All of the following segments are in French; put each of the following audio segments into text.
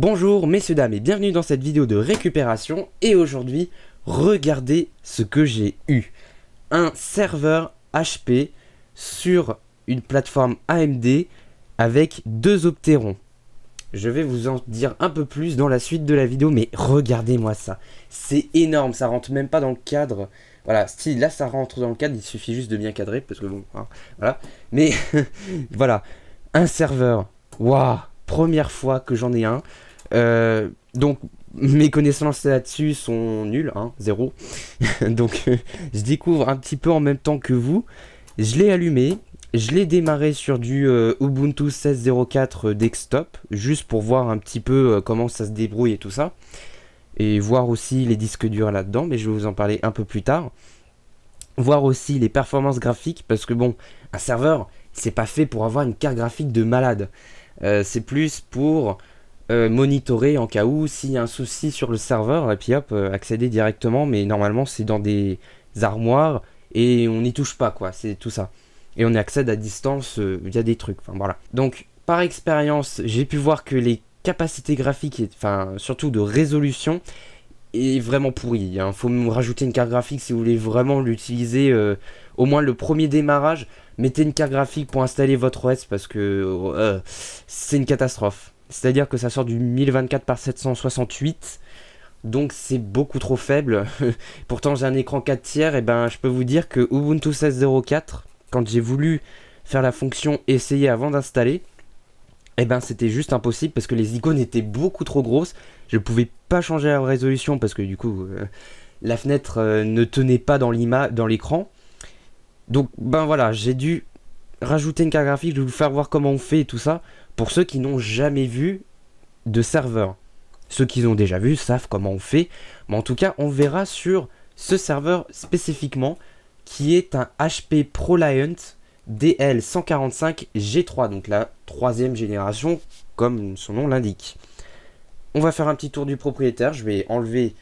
Bonjour messieurs dames et bienvenue dans cette vidéo de récupération. Et aujourd'hui, regardez ce que j'ai eu. Un serveur HP sur une plateforme AMD avec 2 Opteron. Je vais vous en dire un peu plus dans la suite de la vidéo, mais regardez-moi ça. C'est énorme, ça rentre même pas dans le cadre. Voilà, si là ça rentre dans le cadre, il suffit juste de bien cadrer, parce que bon, hein, voilà. Mais voilà, un serveur, waouh, première fois que j'en ai un. Donc mes connaissances là-dessus sont nulles, hein, zéro. Donc je découvre un petit peu en même temps que vous. Je l'ai allumé. Je l'ai démarré sur du Ubuntu 16.04 desktop, juste pour voir un petit peu comment ça se débrouille et tout ça. Et voir aussi les disques durs là-dedans, mais je vais vous en parler un peu plus tard. Voir aussi les performances graphiques, parce que bon, un serveur, c'est pas fait pour avoir une carte graphique de malade. C'est plus pour monitorer en cas où, s'il y a un souci sur le serveur, et puis hop, accéder directement, mais normalement c'est dans des armoires, et on n'y touche pas, quoi, c'est tout ça. Et on accède à distance via des trucs, enfin voilà. Donc par expérience, j'ai pu voir que les capacités graphiques, enfin surtout de résolution, est vraiment pourri. Il faut me rajouter une carte graphique si vous voulez vraiment l'utiliser, au moins le premier démarrage. Mettez une carte graphique pour installer votre OS parce que c'est une catastrophe. C'est-à-dire que ça sort du 1024 par 768. Donc c'est beaucoup trop faible. Pourtant j'ai un écran 4 tiers. Et ben je peux vous dire que Ubuntu 16.04, quand j'ai voulu faire la fonction essayer avant d'installer, et ben c'était juste impossible parce que les icônes étaient beaucoup trop grosses. Je ne pouvais pas changer la résolution parce que du coup la fenêtre ne tenait pas dans l'écran. Donc ben voilà, j'ai dû rajouter une carte graphique. Je vais vous faire voir comment on fait et tout ça pour ceux qui n'ont jamais vu de serveur. Ceux qui l'ont déjà vu savent comment on fait, mais en tout cas on verra sur ce serveur spécifiquement qui est un HP ProLiant DL145G3, donc la 3e génération comme son nom l'indique. On va faire un petit tour du propriétaire, je vais enlever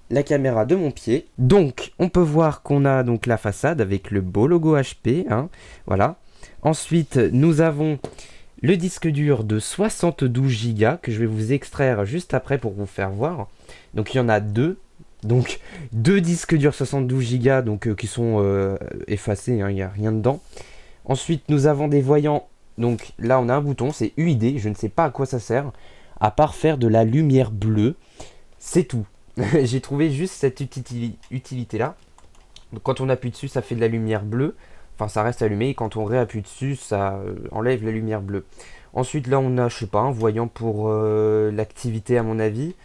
la caméra de mon pied. Donc on peut voir qu'on a donc la façade avec le beau logo HP, hein, voilà. Ensuite nous avons le disque dur de 72 Go que je vais vous extraire juste après pour vous faire voir. Donc il y en a deux. Donc deux disques durs 72 Go donc, qui sont effacés, hein, il n'y a rien dedans. Ensuite nous avons des voyants. Donc là on a un bouton, c'est UID, je ne sais pas à quoi ça sert. À part faire de la lumière bleue. C'est tout. J'ai trouvé juste cette utilité là. Donc quand on appuie dessus ça fait de la lumière bleue. Enfin ça reste allumé et quand on réappuie dessus ça enlève la lumière bleue. Ensuite là on a je sais pas un voyant pour l'activité à mon avis.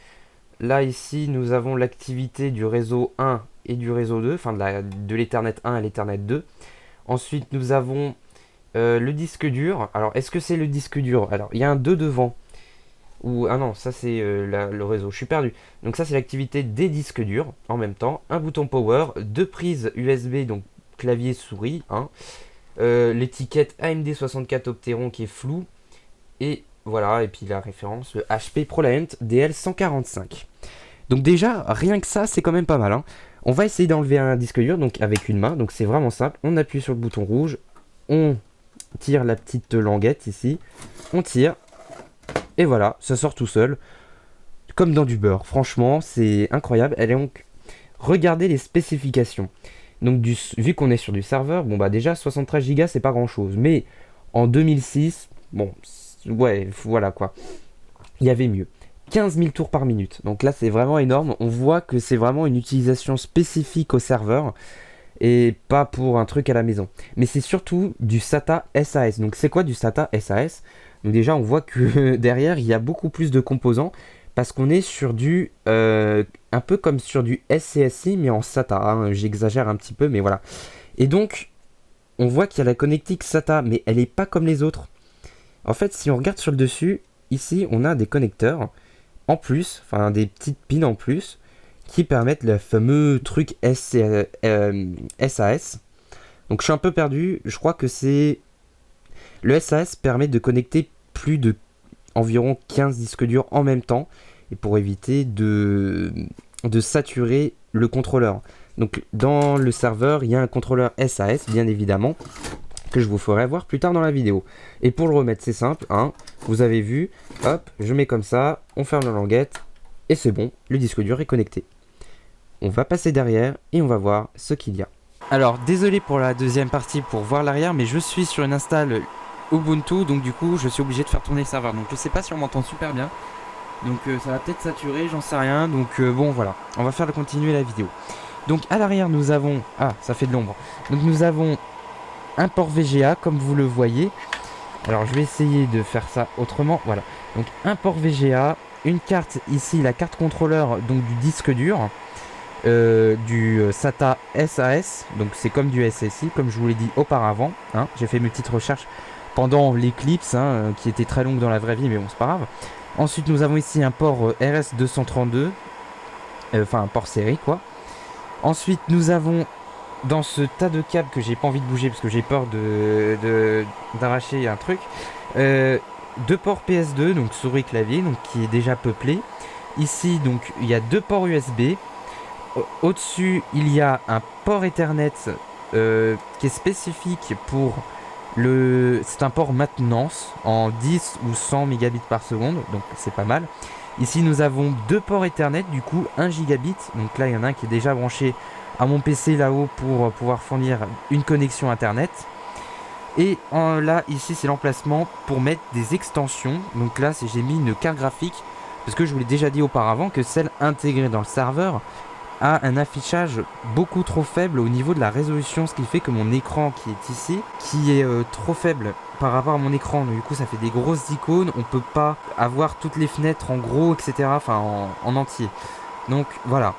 Là ici nous avons l'activité du réseau 1 et du réseau 2. Enfin de l'Ethernet 1 à l'Ethernet 2. Ensuite nous avons le disque dur. Alors est-ce que c'est le disque dur? Alors il y a un 2 devant. Ou ah non ça c'est le réseau, je suis perdu. Donc ça c'est l'activité des disques durs en même temps. Un bouton power, 2 prises USB donc clavier souris, hein. L'étiquette AMD 64 Opteron qui est floue. Et voilà, et puis la référence, le HP ProLiant DL145. Donc déjà, rien que ça, c'est quand même pas mal, hein. On va essayer d'enlever un disque dur donc avec une main. Donc c'est vraiment simple. On appuie sur le bouton rouge. On tire la petite languette ici. On tire. Et voilà, ça sort tout seul. Comme dans du beurre. Franchement, c'est incroyable. Et donc, regardez les spécifications. Donc vu qu'on est sur du serveur, bon bah déjà 73 Go c'est pas grand chose. Mais en 2006, bon, ouais, voilà quoi. Il y avait mieux. 15 000 tours par minute. Donc là c'est vraiment énorme. On voit que c'est vraiment une utilisation spécifique au serveur. Et pas pour un truc à la maison. Mais c'est surtout du SATA SAS. Donc c'est quoi du SATA SAS? Donc déjà on voit que derrière il y a beaucoup plus de composants. Parce qu'on est sur du un peu comme sur du SCSI mais en SATA, hein. J'exagère un petit peu mais voilà. Et donc on voit qu'il y a la connectique SATA mais elle n'est pas comme les autres. En fait si on regarde sur le dessus, ici on a des connecteurs en plus, enfin des petites pins en plus qui permettent le fameux truc SAS. Donc je suis un peu perdu, je crois que c'est... Le SAS permet de connecter plus de environ 15 disques durs en même temps et pour éviter de saturer le contrôleur. Donc dans le serveur il y a un contrôleur SAS bien évidemment que je vous ferai voir plus tard dans la vidéo. Et pour le remettre, c'est simple, hein, vous avez vu, hop, je mets comme ça, on ferme la languette, et c'est bon, le disque dur est connecté. On va passer derrière et on va voir ce qu'il y a. Alors, désolé pour la deuxième partie pour voir l'arrière, mais je suis sur une install Ubuntu, donc du coup, je suis obligé de faire tourner le serveur. Donc, je sais pas si on m'entend super bien. Donc, ça va peut-être saturer, j'en sais rien. Donc, bon, voilà. On va faire continuer la vidéo. Donc, à l'arrière, nous avons... Ah, ça fait de l'ombre. Donc, nous avons un port VGA, comme vous le voyez. Alors, je vais essayer de faire ça autrement. Voilà. Donc, un port VGA, une carte ici, la carte contrôleur donc du disque dur. Du SATA SAS, donc c'est comme du SSI, comme je vous l'ai dit auparavant, hein. J'ai fait mes petites recherches pendant l'éclipse, hein, qui était très longue dans la vraie vie, mais bon, c'est pas grave. Ensuite, nous avons ici un port RS232, enfin un port série, quoi. Ensuite, nous avons dans ce tas de câbles que j'ai pas envie de bouger parce que j'ai peur d'arracher un truc, deux ports PS2, donc souris clavier, donc qui est déjà peuplé. Ici, donc il y a deux ports USB. Au-dessus, il y a un port Ethernet qui est spécifique pour le... C'est un port maintenance en 10 ou 100 mégabits par seconde, donc c'est pas mal. Ici, nous avons deux ports Ethernet, du coup 1 gigabit. Donc là, il y en a un qui est déjà branché à mon PC là-haut pour pouvoir fournir une connexion Internet. Et là, ici, c'est l'emplacement pour mettre des extensions. Donc là, j'ai mis une carte graphique, parce que je vous l'ai déjà dit auparavant que celle intégrée dans le serveur a un affichage beaucoup trop faible au niveau de la résolution, ce qui fait que mon écran qui est ici, qui est trop faible par rapport à mon écran, du coup ça fait des grosses icônes, on peut pas avoir toutes les fenêtres en gros, etc., enfin en entier. Donc voilà.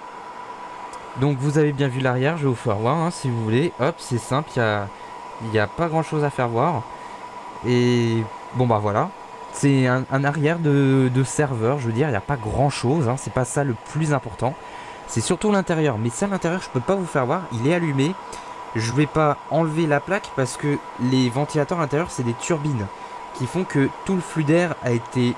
Donc vous avez bien vu l'arrière, je vais vous faire voir, hein, si vous voulez. Hop, c'est simple, il n'y a pas grand chose à faire voir. Et bon bah voilà. C'est un arrière de serveur, je veux dire, il n'y a pas grand chose, hein, c'est pas ça le plus important. C'est surtout l'intérieur, mais ça l'intérieur je peux pas vous faire voir, il est allumé. Je vais pas enlever la plaque parce que les ventilateurs intérieurs c'est des turbines qui font que tout le flux d'air a été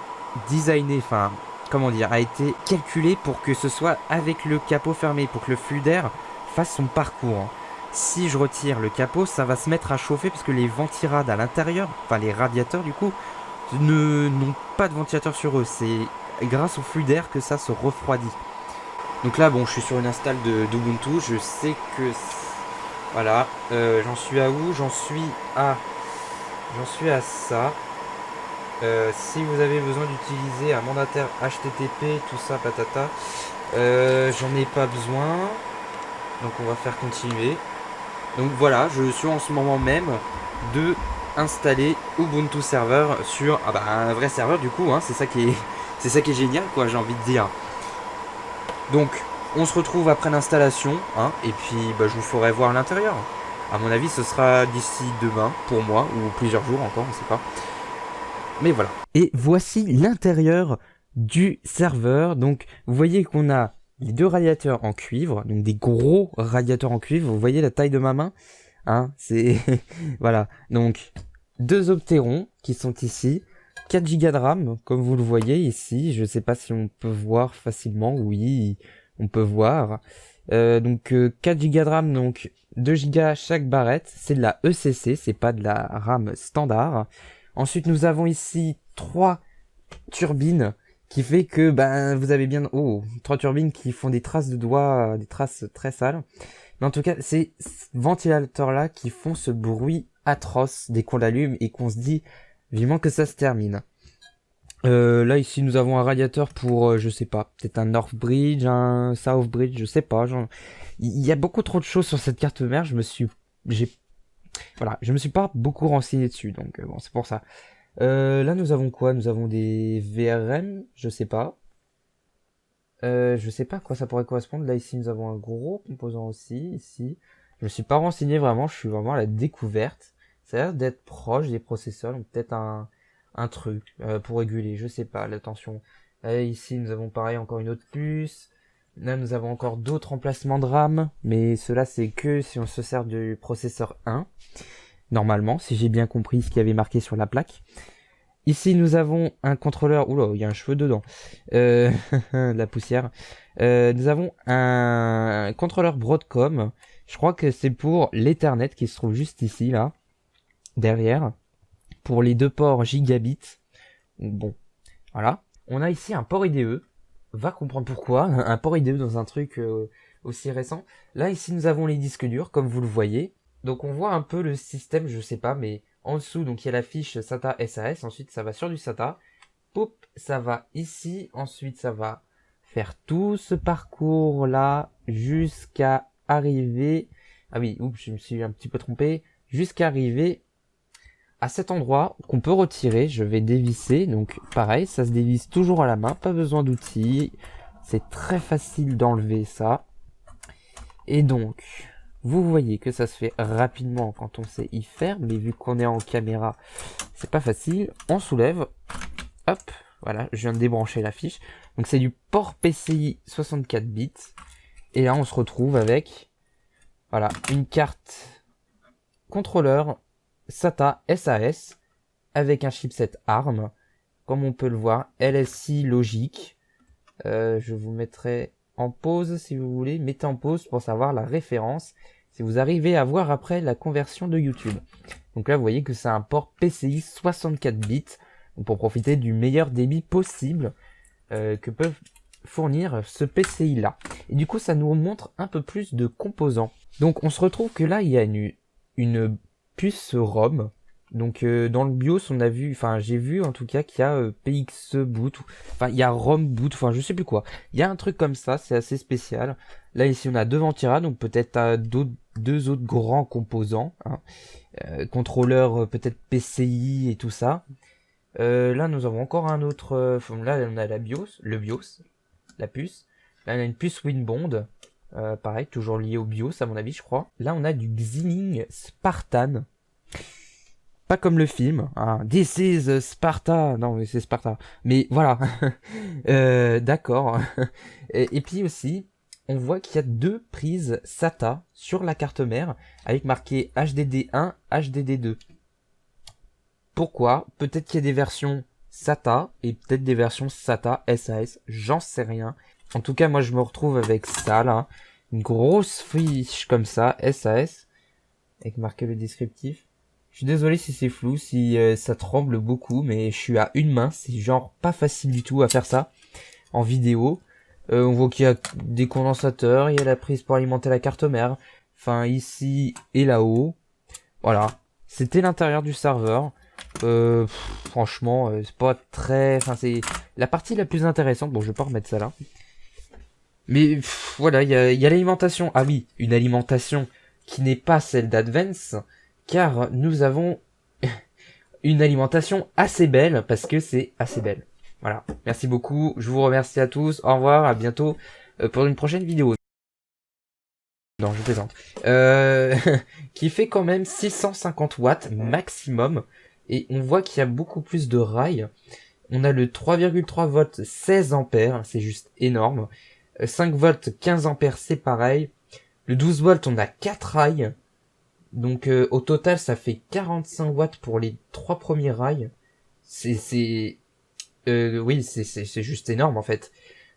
designé, enfin comment dire, a été calculé pour que ce soit avec le capot fermé, pour que le flux d'air fasse son parcours, hein. Si je retire le capot, ça va se mettre à chauffer parce que les ventirades à l'intérieur, enfin les radiateurs du coup, n'ont pas de ventilateur sur eux. C'est grâce au flux d'air que ça se refroidit. Donc là, bon, je suis sur une install d'Ubuntu. Je sais que... Voilà. J'en suis à où? J'en suis à ça. Si vous avez besoin d'utiliser un mandataire HTTP, tout ça, patata, j'en ai pas besoin. Donc on va faire continuer. Donc voilà, je suis en ce moment même de installer Ubuntu Server sur un vrai serveur du coup, hein, c'est ça qui est génial, quoi, j'ai envie de dire. Donc on se retrouve après l'installation, hein, et puis je vous ferai voir l'intérieur. À mon avis ce sera d'ici demain pour moi, ou plusieurs jours encore, on sait pas. Mais voilà. Et voici l'intérieur du serveur. Donc vous voyez qu'on a les deux radiateurs en cuivre, donc des gros radiateurs en cuivre. Vous voyez la taille de ma main, hein, c'est voilà. Donc deux Opteron qui sont ici, 4 Go de RAM comme vous le voyez ici. Je sais pas si on peut voir facilement. Oui, on peut voir. Donc 4 Go de RAM, donc 2 Go chaque barrette. C'est de la ECC, c'est pas de la RAM standard. Ensuite nous avons ici 3 turbines qui fait que vous avez bien 3 turbines qui font des traces de doigts, des traces très sales. Mais en tout cas, c'est ces ventilateurs là qui font ce bruit atroce dès qu'on l'allume et qu'on se dit vivement que ça se termine. Là ici nous avons un radiateur pour je sais pas, peut-être un North Bridge, un South Bridge, je sais pas. Il y a beaucoup trop de choses sur cette carte mère. Je me suis pas beaucoup renseigné dessus, donc bon, c'est pour ça. Là nous avons quoi? Nous avons des VRM, je sais pas. Je sais pas à quoi ça pourrait correspondre. Là ici nous avons un gros composant aussi, ici. Je me suis pas renseigné vraiment, je suis vraiment à la découverte. Ça a l'air d'être proche des processeurs, donc peut-être un truc pour réguler, je sais pas, la tension. Ici nous avons pareil encore une autre puce. Là nous avons encore d'autres emplacements de RAM, mais cela c'est que si on se sert du processeur 1. Normalement, si j'ai bien compris ce qu'il y avait marqué sur la plaque. Ici, nous avons un contrôleur... Oula, il y a un cheveu dedans. La poussière. Nous avons un contrôleur Broadcom. Je crois que c'est pour l'Ethernet qui se trouve juste ici, là. derrière pour les deux ports gigabits. Bon, voilà. On a ici un port IDE. Va comprendre pourquoi. Un port IDE dans un truc aussi récent. Là, ici, nous avons les disques durs, comme vous le voyez. Donc, on voit un peu le système, je sais pas, mais en dessous, donc il y a la fiche SATA SAS. Ensuite, ça va sur du SATA. Poup, ça va ici. Ensuite, ça va faire tout ce parcours-là jusqu'à arriver... Ah oui, oups, je me suis un petit peu trompé. Jusqu'à arriver à cet endroit qu'on peut retirer. Je vais dévisser. Donc, pareil, ça se dévisse toujours à la main. Pas besoin d'outils. C'est très facile d'enlever ça. Et donc, vous voyez que ça se fait rapidement quand on sait y faire. Mais vu qu'on est en caméra, c'est pas facile. On soulève. Hop, voilà, je viens de débrancher la fiche. Donc c'est du port PCI 64 bits. Et là, on se retrouve avec, voilà, une carte contrôleur SATA SAS avec un chipset ARM. Comme on peut le voir, LSI logique. Je vous mettrai en pause si vous voulez. Mettez en pause pour savoir la référence. Si vous arrivez à voir après la conversion de YouTube. Donc là, vous voyez que c'est un port PCI 64 bits. Pour profiter du meilleur débit possible que peuvent fournir ce PCI là. Et du coup, ça nous montre un peu plus de composants. Donc, on se retrouve que là, il y a une puce ROM. Donc, dans le BIOS, on a vu, enfin, j'ai vu en tout cas qu'il y a PXboot, enfin, il y a ROM boot, enfin, je sais plus quoi. Il y a un truc comme ça, c'est assez spécial. Là, ici, on a deux Ventira, donc peut-être deux autres grands composants. Hein. Contrôleur, peut-être PCI et tout ça. Là, nous avons encore un autre... là, on a le BIOS, la puce. Là, on a une puce Winbond. Pareil, toujours lié au BIOS, à mon avis, je crois. Là, on a du Xilinx Spartan. Pas comme le film. Hein. This is Sparta. Non, mais c'est Sparta. Mais voilà. D'accord. Et puis aussi, on voit qu'il y a deux prises SATA sur la carte mère avec marqué HDD1, HDD2. Pourquoi? Peut-être qu'il y a des versions SATA et peut-être des versions SATA SAS, j'en sais rien. En tout cas, moi je me retrouve avec ça là, une grosse fiche comme ça, SAS, avec marqué le descriptif. Je suis désolé si c'est flou, si ça tremble beaucoup, mais je suis à une main, c'est genre pas facile du tout à faire ça en vidéo. On voit qu'il y a des condensateurs, il y a la prise pour alimenter la carte mère, enfin ici et là-haut. Voilà, c'était l'intérieur du serveur. Franchement, c'est pas très... Enfin, c'est la partie la plus intéressante. Bon, je vais pas remettre ça là. Mais voilà, il y a l'alimentation. Ah oui, une alimentation qui n'est pas celle d'Advance, car nous avons une alimentation assez belle, parce que c'est assez belle. Voilà, merci beaucoup, je vous remercie à tous, au revoir, à bientôt pour une prochaine vidéo. Non, je plaisante. Qui fait quand même 650 watts maximum. Et on voit qu'il y a beaucoup plus de rails. On a le 3,3 volts 16 ampères, c'est juste énorme. 5 volts 15 ampères, c'est pareil. Le 12 volts, on a 4 rails. Donc au total, ça fait 45 watts pour les 3 premiers rails. Oui, c'est juste énorme en fait.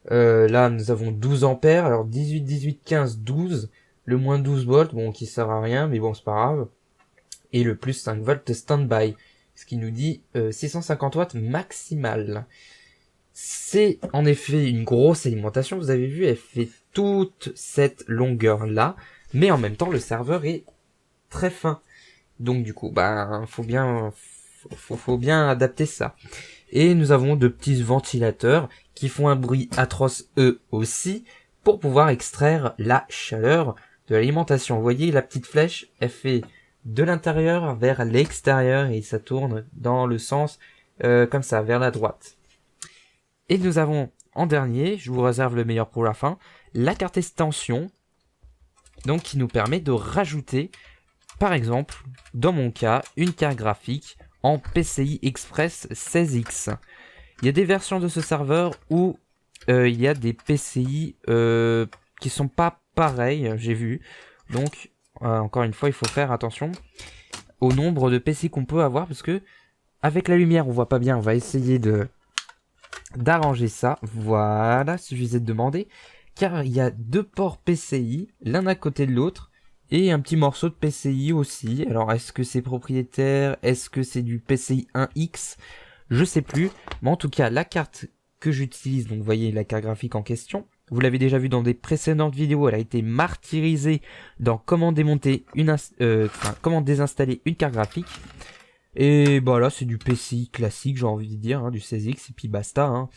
Là, nous avons 12 ampères. Alors 18, 18, 15, 12. Le moins 12 volts, bon, qui sert à rien, mais bon, c'est pas grave. Et le plus 5 volts standby. Ce qui nous dit 650 watts maximal. C'est en effet une grosse alimentation. Vous avez vu, elle fait toute cette longueur-là. Mais en même temps, le serveur est très fin. Donc du coup, bah, faut bien adapter ça. Et nous avons de petits ventilateurs qui font un bruit atroce eux aussi pour pouvoir extraire la chaleur de l'alimentation. Vous voyez, la petite flèche, elle fait de l'intérieur vers l'extérieur et ça tourne dans le sens comme ça, vers la droite. Et nous avons en dernier, je vous réserve le meilleur pour la fin, la carte extension, donc qui nous permet de rajouter, par exemple, dans mon cas, une carte graphique en PCI Express 16X. Il y a des versions de ce serveur où il y a des PCI qui sont pas pareils, j'ai vu. Donc, encore une fois, il faut faire attention au nombre de PCI qu'on peut avoir parce que avec la lumière, on voit pas bien. On va essayer d'arranger ça. Voilà, suffisait de demander. Car il y a deux ports PCI, l'un à côté de l'autre. Et un petit morceau de PCI aussi. Alors est-ce que c'est propriétaire? Est-ce que c'est du PCI 1X? Je sais plus. Mais en tout cas, la carte que j'utilise, donc vous voyez la carte graphique en question. Vous l'avez déjà vu dans des précédentes vidéos, elle a été martyrisée dans comment démonter comment désinstaller une carte graphique. Et bah là c'est du PCI classique, j'ai envie de dire, hein, du 16X et puis basta. Hein.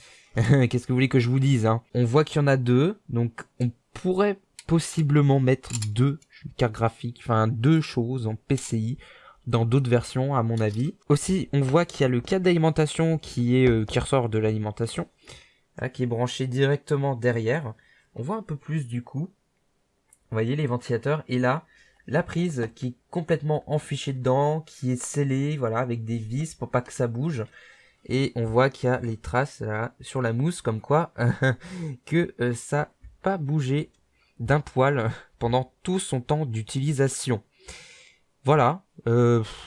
Qu'est-ce que vous voulez que je vous dise, hein? On voit qu'il y en a deux, donc on pourrait possiblement mettre deux cartes graphiques, enfin deux choses en PCI dans d'autres versions à mon avis. Aussi on voit qu'il y a le câble d'alimentation qui ressort de l'alimentation, là, qui est branché directement derrière. On voit un peu plus du coup. Vous voyez les ventilateurs et là la prise qui est complètement enfichée dedans, qui est scellée, voilà, avec des vis pour pas que ça bouge. Et on voit qu'il y a les traces là, sur la mousse, comme quoi que ça n'a pas bougé d'un poil pendant tout son temps d'utilisation. Voilà,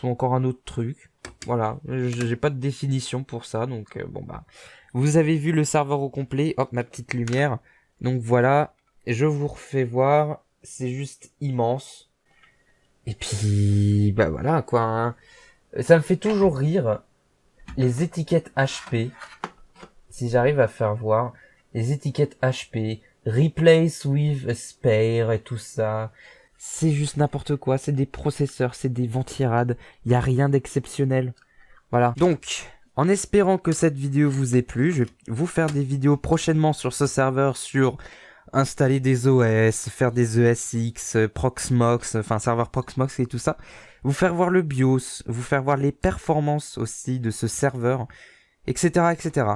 encore un autre truc. Voilà, j'ai pas de définition pour ça, donc bon bah. Vous avez vu le serveur au complet, hop, ma petite lumière. Donc voilà, je vous refais voir, c'est juste immense. Et puis, bah voilà quoi, hein. Ça me fait toujours rire, les étiquettes HP, si j'arrive à faire voir, les étiquettes HP, replace with a spare et tout ça, c'est juste n'importe quoi, c'est des processeurs, c'est des ventirades, il n'y a rien d'exceptionnel. Voilà. Donc, en espérant que cette vidéo vous ait plu, je vais vous faire des vidéos prochainement sur ce serveur sur installer des OS, faire des ESX, Proxmox, enfin serveur Proxmox et tout ça. Vous faire voir le BIOS, vous faire voir les performances aussi de ce serveur, etc. etc.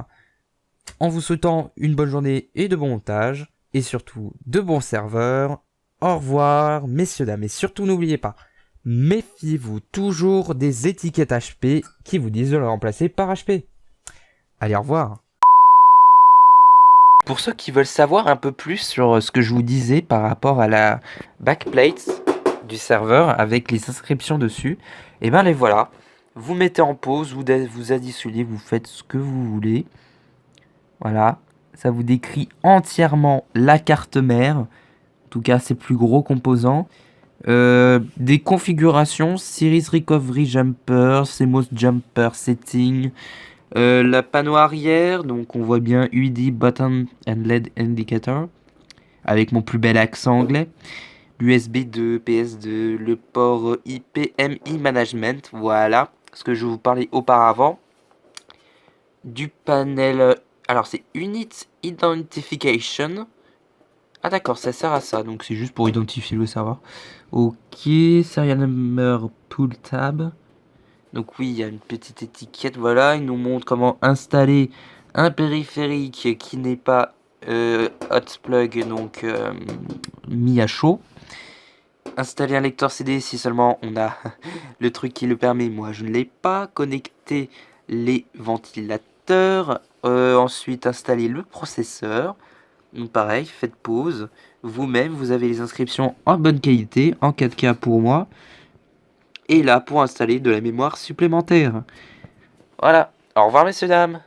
En vous souhaitant une bonne journée et de bon montage, et surtout de bons serveurs. Au revoir, messieurs, dames, et surtout n'oubliez pas, méfiez-vous toujours des étiquettes HP qui vous disent de le remplacer par HP. Allez, au revoir. Pour ceux qui veulent savoir un peu plus sur ce que je vous disais par rapport à la backplate du serveur avec les inscriptions dessus, et ben les voilà. Vous mettez en pause, vous additionnez, vous faites ce que vous voulez. Voilà, ça vous décrit entièrement la carte mère, en tout cas ses plus gros composants. Des configurations, Series Recovery Jumper, CMOS Jumper Setting, la panneau arrière, donc on voit bien UID Button and LED Indicator, avec mon plus bel accent anglais, l'USB 2, PS2, le port IPMI Management, voilà, ce que je vous parlais auparavant, du panel, alors c'est Unit Identification. Ah d'accord, ça sert à ça, donc c'est juste pour identifier le serveur. Ok, serial number pull tab. Donc oui, il y a une petite étiquette, voilà, il nous montre comment installer un périphérique qui n'est pas hot plug, donc mis à chaud. Installer un lecteur CD si seulement on a le truc qui le permet, moi je ne l'ai pas. Connecter les ventilateurs, ensuite installer le processeur. Donc pareil, faites pause. Vous-même, vous avez les inscriptions en bonne qualité, en 4K pour moi. Et là, pour installer de la mémoire supplémentaire. Voilà. Au revoir, messieurs, dames.